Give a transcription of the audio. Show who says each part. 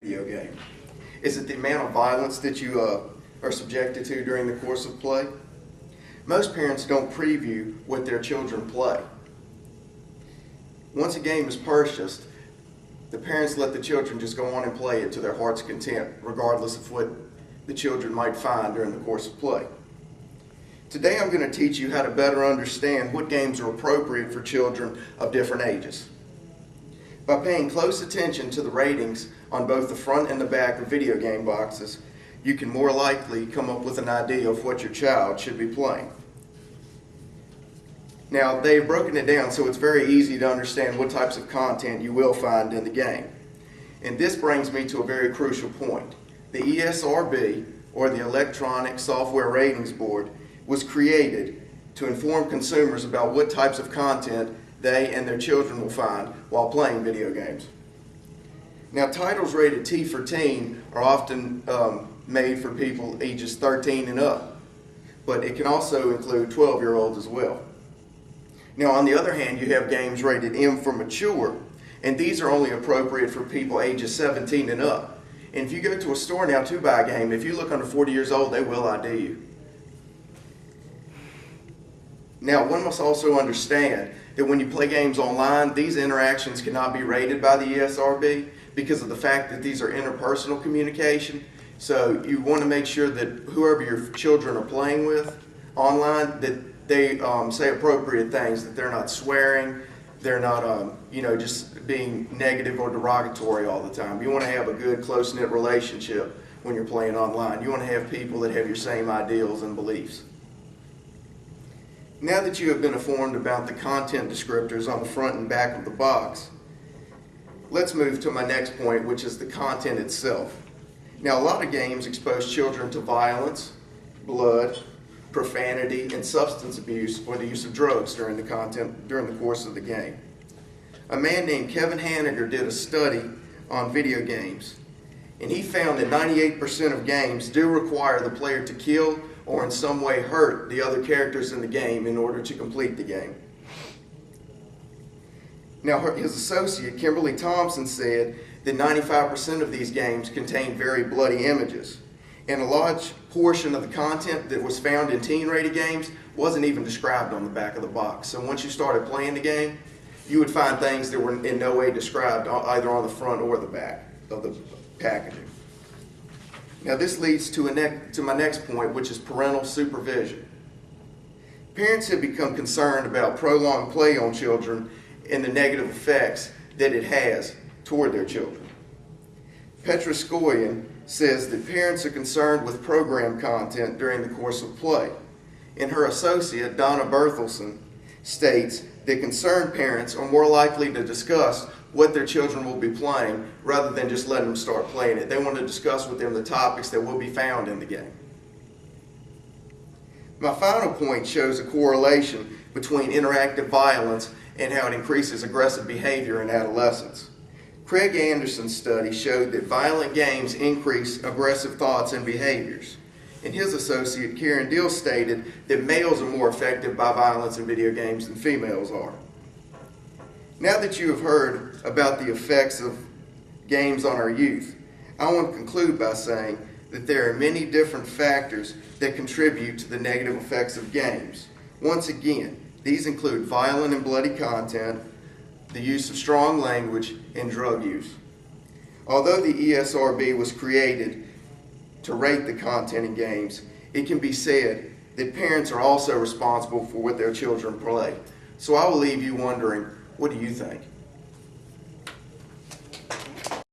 Speaker 1: video game? Is it the amount of violence that you are subjected to during the course of play? Most parents don't preview what their children play. Once a game is purchased, the parents let the children just go on and play it to their heart's content, regardless of what the children might find during the course of play. Today I'm going to teach you how to better understand what games are appropriate for children of different ages. By paying close attention to the ratings on both the front and the back of video game boxes, you can more likely come up with an idea of what your child should be playing. Now, they've broken it down so it's very easy to understand what types of content you will find in the game. And this brings me to a very crucial point. The ESRB, or the Electronic Software Ratings Board, was created to inform consumers about what types of content they and their children will find while playing video games. Now, titles rated T for teen are often made for people ages 13 and up, but it can also include 12-year-olds as well. Now, on the other hand, you have games rated M for mature, and these are only appropriate for people ages 17 and up. And if you go to a store now to buy a game, if you look under 40 years old, they will ID you. Now, one must also understand that when you play games online, these interactions cannot be rated by the ESRB because of the fact that these are interpersonal communication. So you want to make sure that whoever your children are playing with online, that they say appropriate things, that they're not swearing, they're not just being negative or derogatory all the time. You want to have a good, close-knit relationship when you're playing online. You want to have people that have your same ideals and beliefs. Now that you have been informed about the content descriptors on the front and back of the box, let's move to my next point, which is the content itself. Now, a lot of games expose children to violence, blood, profanity, and substance abuse or the use of drugs during the course of the game. A man named Kevin Hanniger did a study on video games, and he found that 98% of games do require the player to kill or in some way hurt the other characters in the game in order to complete the game. Now, his associate, Kimberly Thompson, said that 95% of these games contain very bloody images, and a large portion of the content that was found in teen-rated games wasn't even described on the back of the box. So once you started playing the game, you would find things that were in no way described either on the front or the back of the packaging. Now, this leads to my next point, which is parental supervision. Parents have become concerned about prolonged play on children and the negative effects that it has toward their children. Petra Skoyan says that parents are concerned with program content during the course of play. And her associate, Donna Berthelsen, states that concerned parents are more likely to discuss what their children will be playing rather than just letting them start playing it. They want to discuss with them the topics that will be found in the game. My final point shows a correlation between interactive violence and how it increases aggressive behavior in adolescents. Craig Anderson's study showed that violent games increase aggressive thoughts and behaviors. And his associate, Karen Deal, stated that males are more affected by violence in video games than females are. Now that you have heard about the effects of games on our youth, I want to conclude by saying that there are many different factors that contribute to the negative effects of games. Once again, these include violent and bloody content, the use of strong language, and drug use. Although the ESRB was created to rate the content in games, it can be said that parents are also responsible for what their children play. So I will leave you wondering, what do you think?